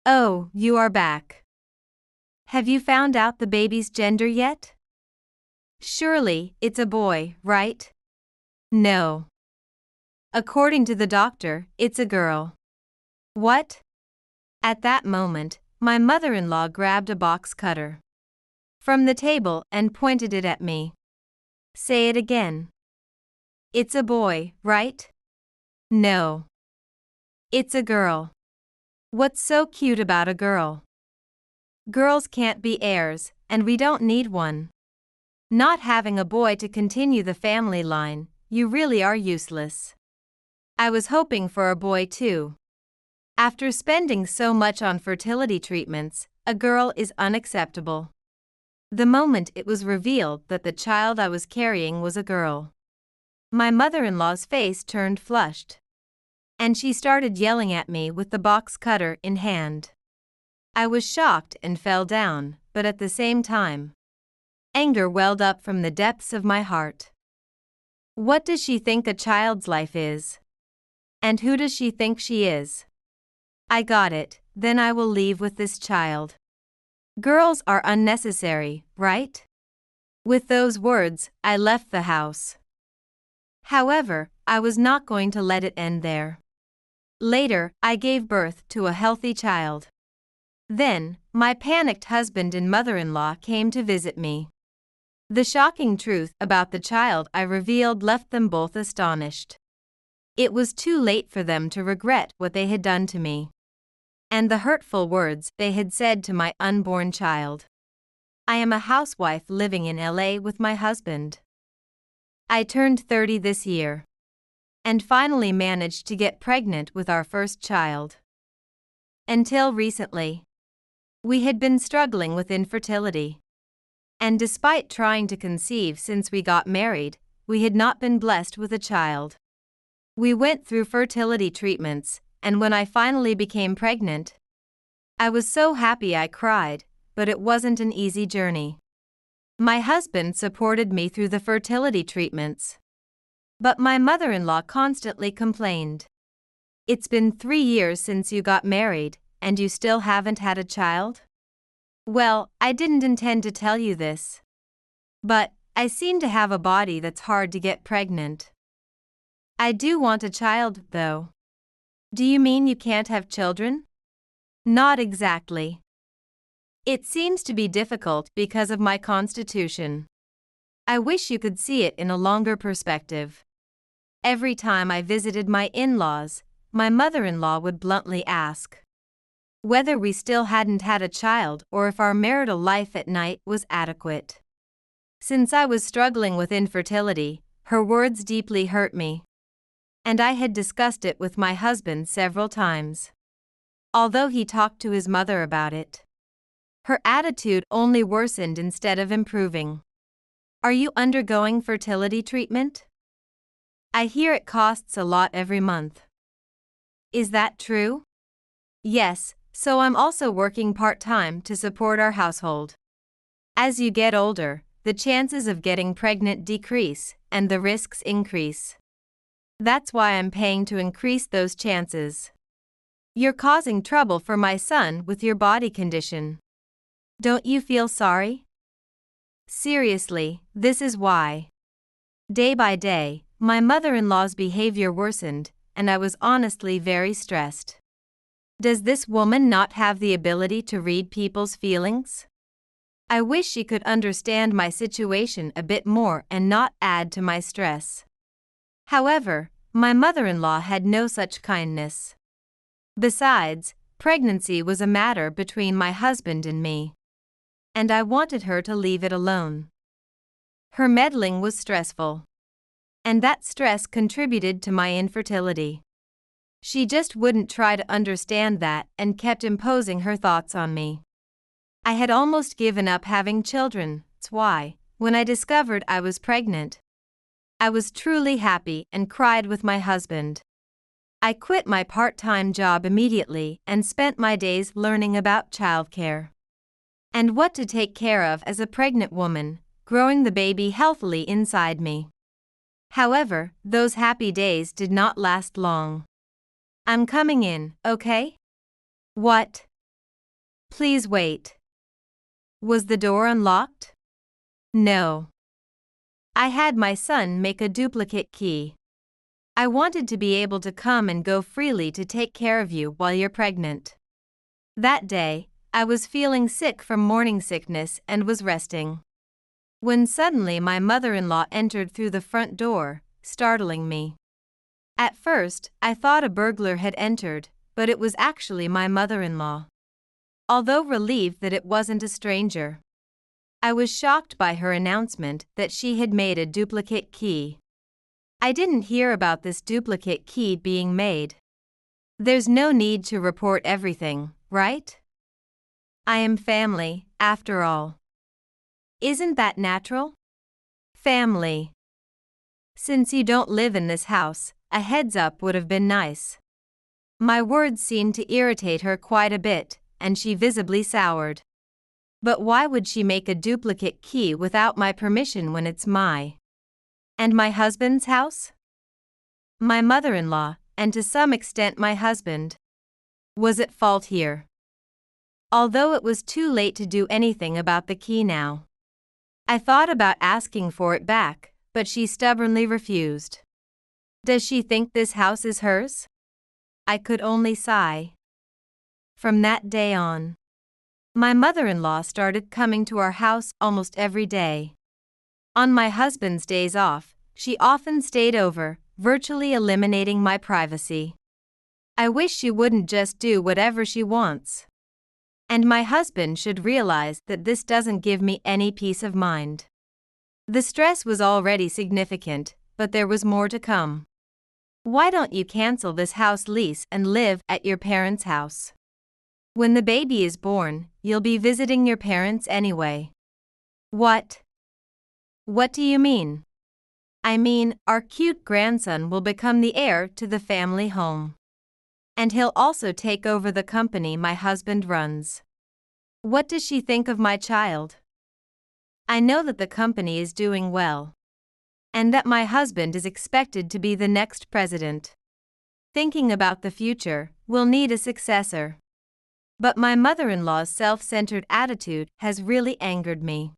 Oh, you are back. Have you found out the baby's gender yet? Surely, it's a boy, right? No. According to the doctor, it's a girl. What? At that moment, my mother-in-law grabbed a box cutter from the table and pointed it at me. Say it again. It's a boy, right? No. It's a girl. What's so cute about a girl? Girls can't be heirs, and we don't need one. Not having a boy to continue the family line, you really are useless. I was hoping for a boy too. After spending so much on fertility treatments, a girl is unacceptable. The moment it was revealed that the child I was carrying was a girl, my mother-in-law's face turned flushed, and she started yelling at me with the box cutter in hand. I was shocked and fell down, but at the same time, anger welled up from the depths of my heart. What does she think a child's life is? And who does she think she is? I got it, then I will leave with this child. Girls are unnecessary, right? With those words, I left the house. However, I was not going to let it end there. Later, I gave birth to a healthy child. Then, my panicked husband and mother-in-law came to visit me. The shocking truth about the child I revealed left them both astonished. It was too late for them to regret what they had done to me, and the hurtful words they had said to my unborn child. I am a housewife living in LA with my husband. I turned 30 this year, and finally managed to get pregnant with our first child. Until recently, we had been struggling with infertility. And despite trying to conceive since we got married, we had not been blessed with a child. We went through fertility treatments, and when I finally became pregnant, I was so happy I cried, but it wasn't an easy journey. My husband supported me through the fertility treatments, but my mother-in-law constantly complained. It's been 3 years since you got married, and you still haven't had a child? Well, I didn't intend to tell you this, but I seem to have a body that's hard to get pregnant. I do want a child, though. Do you mean you can't have children? Not exactly. It seems to be difficult because of my constitution. I wish you could see it in a longer perspective. Every time I visited my in-laws, my mother-in-law would bluntly ask whether we still hadn't had a child or if our marital life at night was adequate. Since I was struggling with infertility, her words deeply hurt me, and I had discussed it with my husband several times. Although he talked to his mother about it, her attitude only worsened instead of improving. Are you undergoing fertility treatment? I hear it costs a lot every month. Is that true? Yes, so I'm also working part-time to support our household. As you get older, the chances of getting pregnant decrease and the risks increase. That's why I'm paying to increase those chances. You're causing trouble for my son with your body condition. Don't you feel sorry? Seriously, this is why. Day by day, my mother-in-law's behavior worsened, and I was honestly very stressed. Does this woman not have the ability to read people's feelings? I wish she could understand my situation a bit more and not add to my stress. However, my mother-in-law had no such kindness. Besides, pregnancy was a matter between my husband and me, and I wanted her to leave it alone. Her meddling was stressful, and that stress contributed to my infertility. She just wouldn't try to understand that and kept imposing her thoughts on me. I had almost given up having children. That's why, when I discovered I was pregnant, I was truly happy and cried with my husband. I quit my part-time job immediately and spent my days learning about childcare and what to take care of as a pregnant woman, growing the baby healthily inside me. However, those happy days did not last long. I'm coming in, okay? What? Please wait. Was the door unlocked? No. I had my son make a duplicate key. I wanted to be able to come and go freely to take care of you while you're pregnant. That day, I was feeling sick from morning sickness and was resting, when suddenly my mother-in-law entered through the front door, startling me. At first, I thought a burglar had entered, but it was actually my mother-in-law. Although relieved that it wasn't a stranger, I was shocked by her announcement that she had made a duplicate key. I didn't hear about this duplicate key being made. There's no need to report everything, right? I am family, after all. Isn't that natural? Family. Since you don't live in this house, a heads up would have been nice. My words seemed to irritate her quite a bit, and she visibly soured. But why would she make a duplicate key without my permission when it's and my husband's house? My mother-in-law, and to some extent my husband, was at fault here. Although it was too late to do anything about the key now. I thought about asking for it back, but she stubbornly refused. Does she think this house is hers? I could only sigh. From that day on, my mother-in-law started coming to our house almost every day. On my husband's days off, she often stayed over, virtually eliminating my privacy. I wish she wouldn't just do whatever she wants. And my husband should realize that this doesn't give me any peace of mind. The stress was already significant, but there was more to come. Why don't you cancel this house lease and live at your parents' house? When the baby is born, you'll be visiting your parents anyway. What? What do you mean? I mean, our cute grandson will become the heir to the family home. And he'll also take over the company my husband runs. What does she think of my child? I know that the company is doing well, and that my husband is expected to be the next president. Thinking about the future, we'll need a successor. But my mother-in-law's self-centered attitude has really angered me.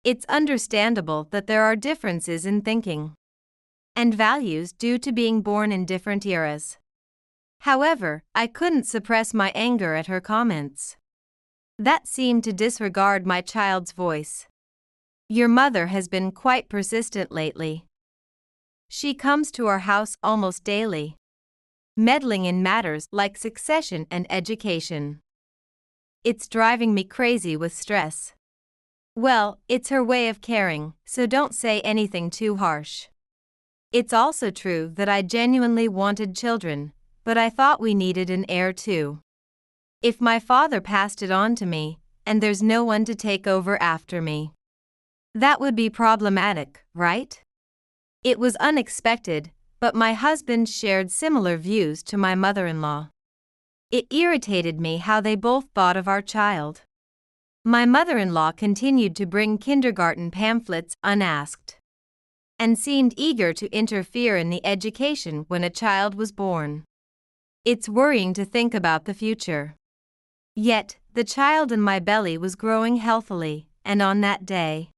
It's understandable that there are differences in thinking and values due to being born in different eras. However, I couldn't suppress my anger at her comments. That seemed to disregard my child's voice. Your mother has been quite persistent lately. She comes to our house almost daily, meddling in matters like succession and education. It's driving me crazy with stress. Well, it's her way of caring, so don't say anything too harsh. It's also true that I genuinely wanted children, but I thought we needed an heir too. If my father passed it on to me, and there's no one to take over after me, that would be problematic, right? It was unexpected, but my husband shared similar views to my mother-in-law. It irritated me how they both thought of our child. My mother-in-law continued to bring kindergarten pamphlets unasked, and seemed eager to interfere in the education when a child was born. It's worrying to think about the future. Yet, the child in my belly was growing healthily, and on that day,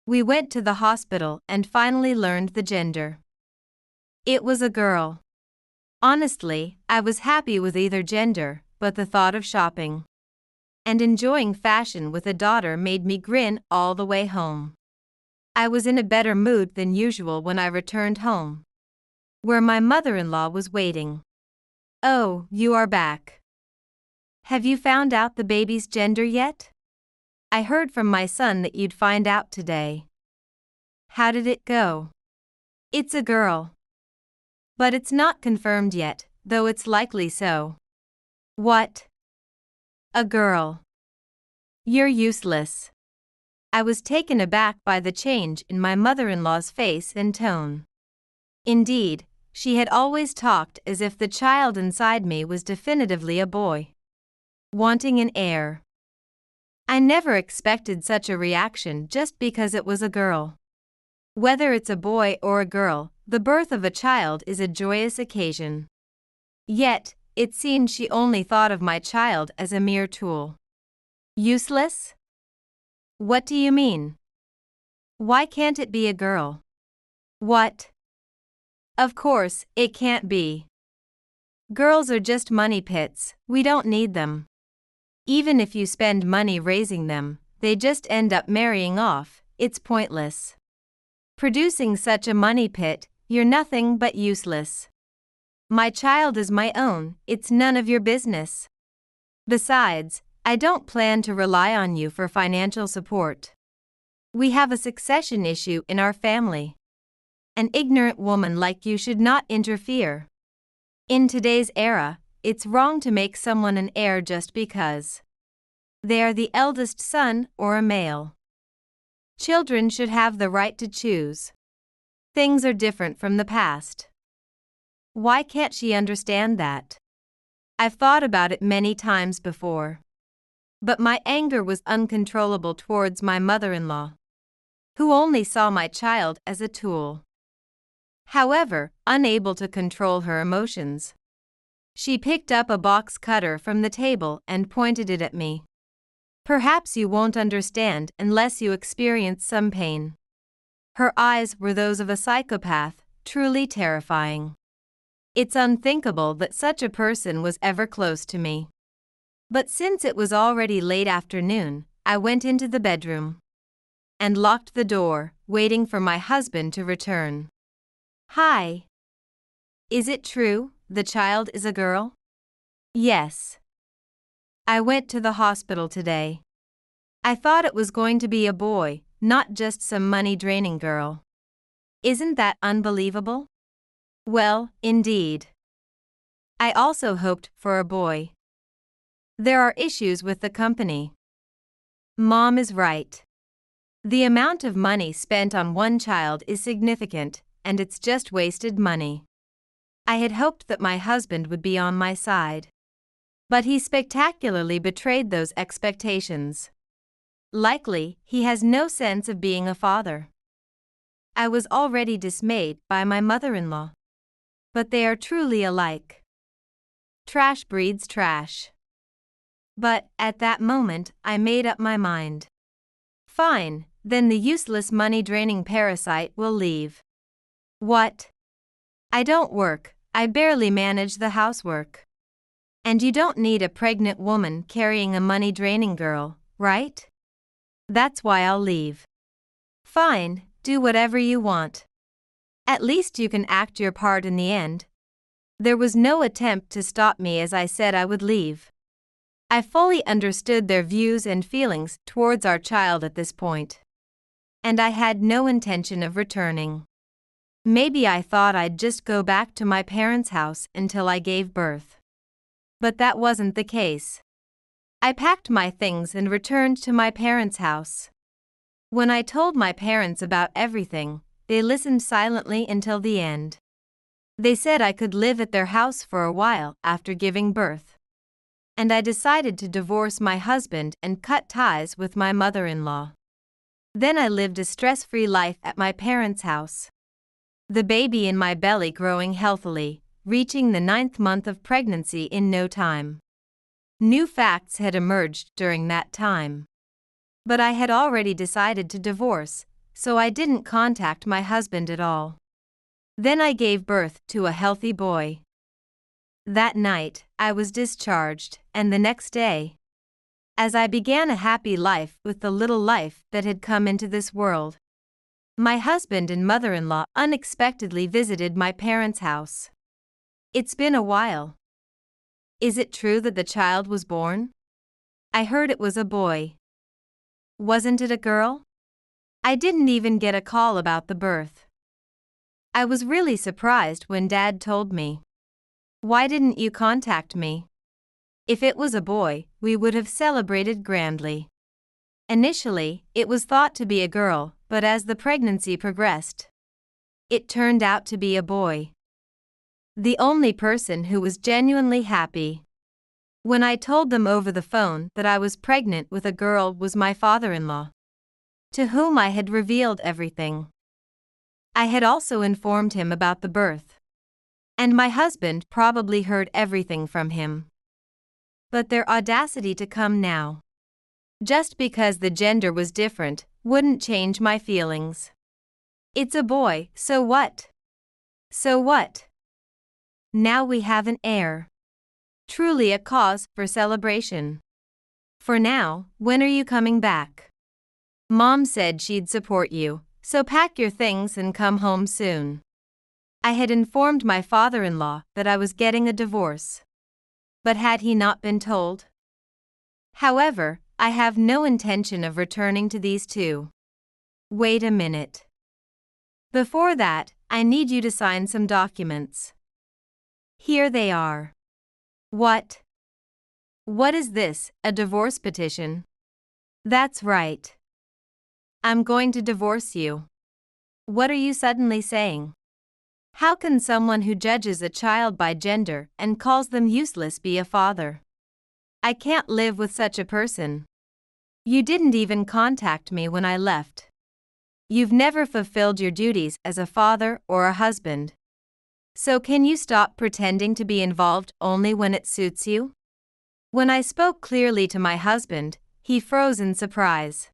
we went to the hospital and finally learned the gender. It was a girl. Honestly, I was happy with either gender, but the thought of shopping and enjoying fashion with a daughter made me grin all the way home. I was in a better mood than usual when I returned home, where my mother-in-law was waiting. Oh, you are back. Have you found out the baby's gender yet? I heard from my son that you'd find out today. How did it go? It's a girl. But it's not confirmed yet, though it's likely so. What? A girl. You're useless. I was taken aback by the change in my mother-in-law's face and tone. Indeed, she had always talked as if the child inside me was definitively a boy, wanting an heir. I never expected such a reaction just because it was a girl. Whether it's a boy or a girl, the birth of a child is a joyous occasion. Yet, it seemed she only thought of my child as a mere tool. Useless? What do you mean? Why can't it be a girl? What? Of course, it can't be. Girls are just money pits, we don't need them. Even if you spend money raising them, they just end up marrying off, it's pointless. Producing such a money pit, you're nothing but useless. My child is my own, it's none of your business. Besides, I don't plan to rely on you for financial support. We have a succession issue in our family. An ignorant woman like you should not interfere. In today's era, it's wrong to make someone an heir just because they are the eldest son or a male. Children should have the right to choose. Things are different from the past. Why can't she understand that? I've thought about it many times before. But my anger was uncontrollable towards my mother-in-law, who only saw my child as a tool. However, unable to control her emotions, she picked up a box cutter from the table and pointed it at me. Perhaps you won't understand unless you experience some pain. Her eyes were those of a psychopath, truly terrifying. It's unthinkable that such a person was ever close to me. But since it was already late afternoon, I went into the bedroom and locked the door, waiting for my husband to return. Hi. Is it true, the child is a girl? Yes. I went to the hospital today. I thought it was going to be a boy, not just some money-draining girl. Isn't that unbelievable? Well, indeed. I also hoped for a boy. There are issues with the company. Mom is right. The amount of money spent on one child is significant, and it's just wasted money. I had hoped that my husband would be on my side. But he spectacularly betrayed those expectations. Likely, he has no sense of being a father. I was already dismayed by my mother-in-law. But they are truly alike. Trash breeds trash. But, at that moment, I made up my mind. Fine, then the useless money-draining parasite will leave. What? I don't work, I barely manage the housework. And you don't need a pregnant woman carrying a money-draining girl, right? That's why I'll leave. Fine, do whatever you want. At least you can act your part in the end. There was no attempt to stop me as I said I would leave. I fully understood their views and feelings towards our child at this point. And I had no intention of returning. Maybe I thought I'd just go back to my parents' house until I gave birth. But that wasn't the case. I packed my things and returned to my parents' house. When I told my parents about everything, they listened silently until the end. They said I could live at their house for a while after giving birth. And I decided to divorce my husband and cut ties with my mother-in-law. Then I lived a stress-free life at my parents' house. The baby in my belly growing healthily, reaching the 9th month of pregnancy in no time. New facts had emerged during that time. But I had already decided to divorce, so I didn't contact my husband at all. Then I gave birth to a healthy boy. That night, I was discharged, and the next day, as I began a happy life with the little life that had come into this world, my husband and mother-in-law unexpectedly visited my parents' house. It's been a while. Is it true that the child was born? I heard it was a boy. Wasn't it a girl? I didn't even get a call about the birth. I was really surprised when Dad told me. Why didn't you contact me? If it was a boy, we would have celebrated grandly. Initially, it was thought to be a girl, but as the pregnancy progressed, it turned out to be a boy. The only person who was genuinely happy when I told them over the phone that I was pregnant with a girl was my father-in-law, to whom I had revealed everything. I had also informed him about the birth. And my husband probably heard everything from him. But their audacity to come now Just because the gender was different wouldn't change my feelings. It's a boy, so what? So what? Now we have an heir. Truly a cause for celebration. For now, when are you coming back? Mom said she'd support you, so pack your things and come home soon. I had informed my father-in-law that I was getting a divorce. But had he not been told? However, I have no intention of returning to these two. Wait a minute. Before that, I need you to sign some documents. Here they are. What? What is this, a divorce petition? That's right. I'm going to divorce you. What are you suddenly saying? How can someone who judges a child by gender and calls them useless be a father? I can't live with such a person. You didn't even contact me when I left. You've never fulfilled your duties as a father or a husband. So can you stop pretending to be involved only when it suits you? When I spoke clearly to my husband, he froze in surprise.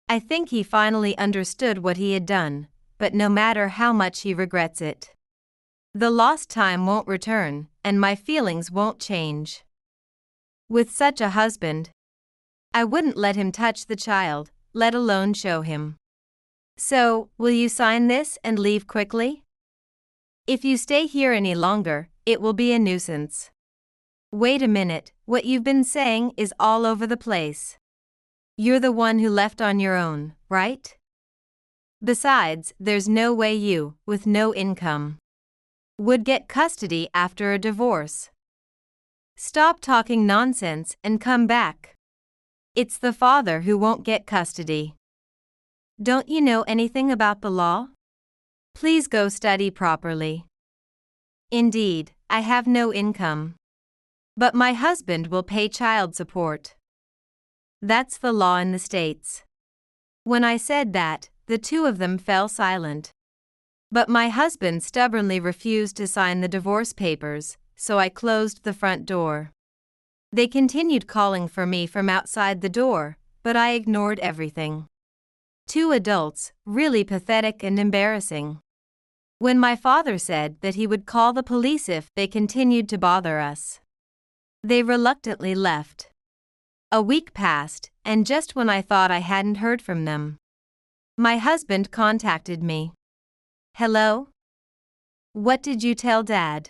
I think he finally understood what he had done, but no matter how much he regrets it. The lost time won't return, and my feelings won't change. With such a husband, I wouldn't let him touch the child, let alone show him. So, will you sign this and leave quickly? If you stay here any longer, it will be a nuisance. Wait a minute, what you've been saying is all over the place. You're the one who left on your own, right? Besides, there's no way you, with no income, would get custody after a divorce. Stop talking nonsense and come back. It's the father who won't get custody. Don't you know anything about the law? Please go study properly. Indeed, I have no income. But my husband will pay child support. That's the law in the States. When I said that, the two of them fell silent. But my husband stubbornly refused to sign the divorce papers, so I closed the front door. They continued calling for me from outside the door, but I ignored everything. Two adults, really pathetic and embarrassing. When my father said that he would call the police if they continued to bother us, they reluctantly left. A week passed, and just when I thought I hadn't heard from them, my husband contacted me. Hello? What did you tell Dad?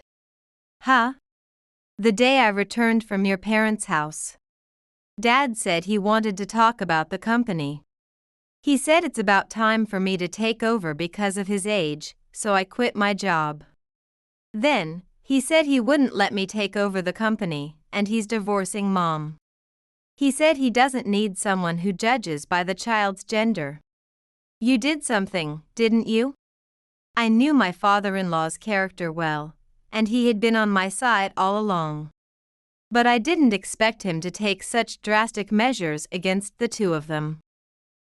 Huh? The day I returned from your parents' house. Dad said he wanted to talk about the company. He said it's about time for me to take over because of his age, so I quit my job. Then, he said he wouldn't let me take over the company, and he's divorcing Mom. He said he doesn't need someone who judges by the child's gender. You did something, didn't you? I knew my father-in-law's character well, and he had been on my side all along. But I didn't expect him to take such drastic measures against the two of them.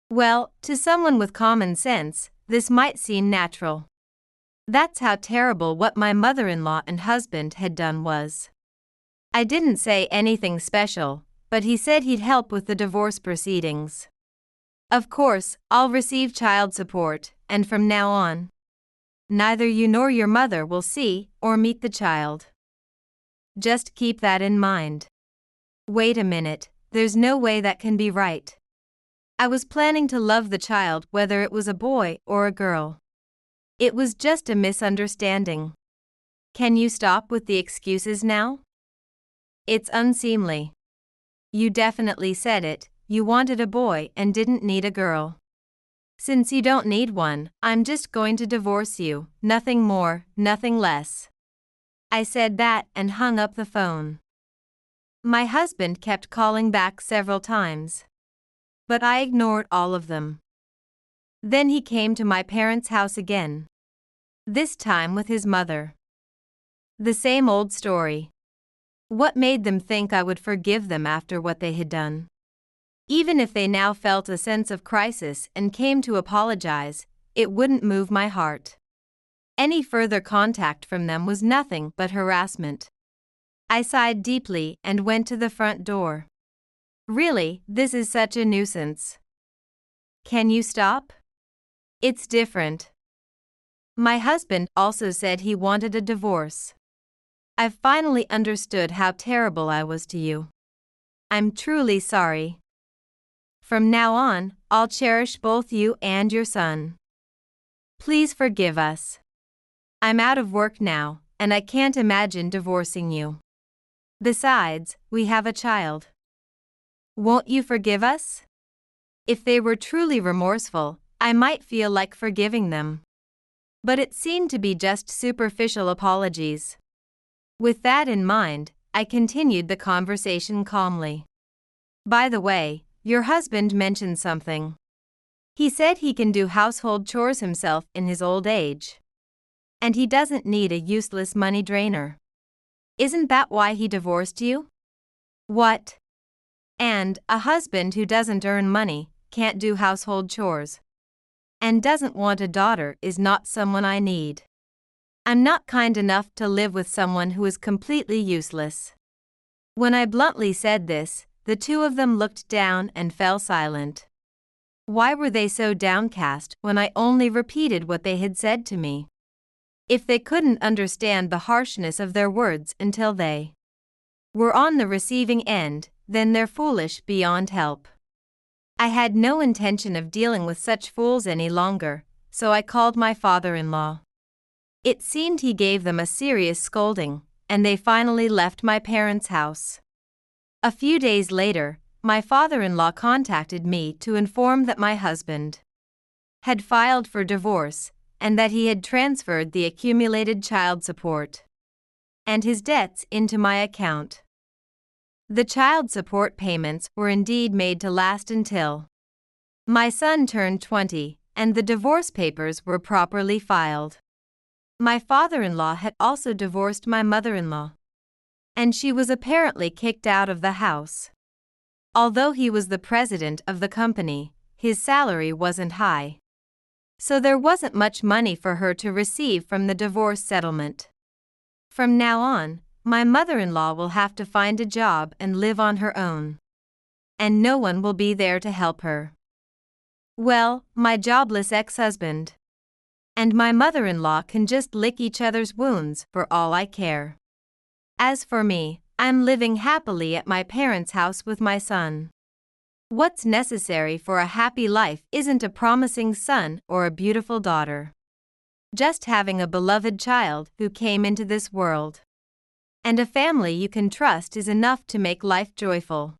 Well, to someone with common sense, this might seem natural. That's how terrible what my mother-in-law and husband had done was. I didn't say anything special, but he said he'd help with the divorce proceedings. Of course, I'll receive child support, and from now on, neither you nor your mother will see or meet the child. Just keep that in mind. Wait a minute, there's no way that can be right. I was planning to love the child whether it was a boy or a girl. It was just a misunderstanding. Can you stop with the excuses now? It's unseemly. You definitely said it, you wanted a boy and didn't need a girl. Since you don't need one, I'm just going to divorce you, nothing more, nothing less. I said that and hung up the phone. My husband kept calling back several times, but I ignored all of them. Then he came to my parents' house again. This time with his mother. The same old story. What made them think I would forgive them after what they had done? Even if they now felt a sense of crisis and came to apologize, it wouldn't move my heart. Any further contact from them was nothing but harassment. I sighed deeply and went to the front door. Really, this is such a nuisance. Can you stop? It's different. My husband also said he wanted a divorce. I've finally understood how terrible I was to you. I'm truly sorry. From now on, I'll cherish both you and your son. Please forgive us. I'm out of work now, and I can't imagine divorcing you. Besides, we have a child. Won't you forgive us? If they were truly remorseful, I might feel like forgiving them. But it seemed to be just superficial apologies. With that in mind, I continued the conversation calmly. By the way, your husband mentioned something. He said he can do household chores himself in his old age. And he doesn't need a useless money drainer. Isn't that why he divorced you? What? And a husband who doesn't earn money, can't do household chores, and doesn't want a daughter is not someone I need. I'm not kind enough to live with someone who is completely useless. When I bluntly said this, the two of them looked down and fell silent. Why were they so downcast when I only repeated what they had said to me? If they couldn't understand the harshness of their words until they were on the receiving end, then they're foolish beyond help. I had no intention of dealing with such fools any longer, so I called my father-in-law. It seemed he gave them a serious scolding, and they finally left my parents' house. A few days later, my father-in-law contacted me to inform that my husband had filed for divorce, and that he had transferred the accumulated child support and his debts into my account. The child support payments were indeed made to last until my son turned 20, and the divorce papers were properly filed. My father-in-law had also divorced my mother-in-law, and she was apparently kicked out of the house. Although he was the president of the company, his salary wasn't high, so there wasn't much money for her to receive from the divorce settlement. From now on, my mother-in-law will have to find a job and live on her own, and no one will be there to help her. Well, my jobless ex-husband and my mother-in-law can just lick each other's wounds for all I care. As for me, I'm living happily at my parents' house with my son. What's necessary for a happy life isn't a promising son or a beautiful daughter. Just having a beloved child who came into this world and a family you can trust is enough to make life joyful.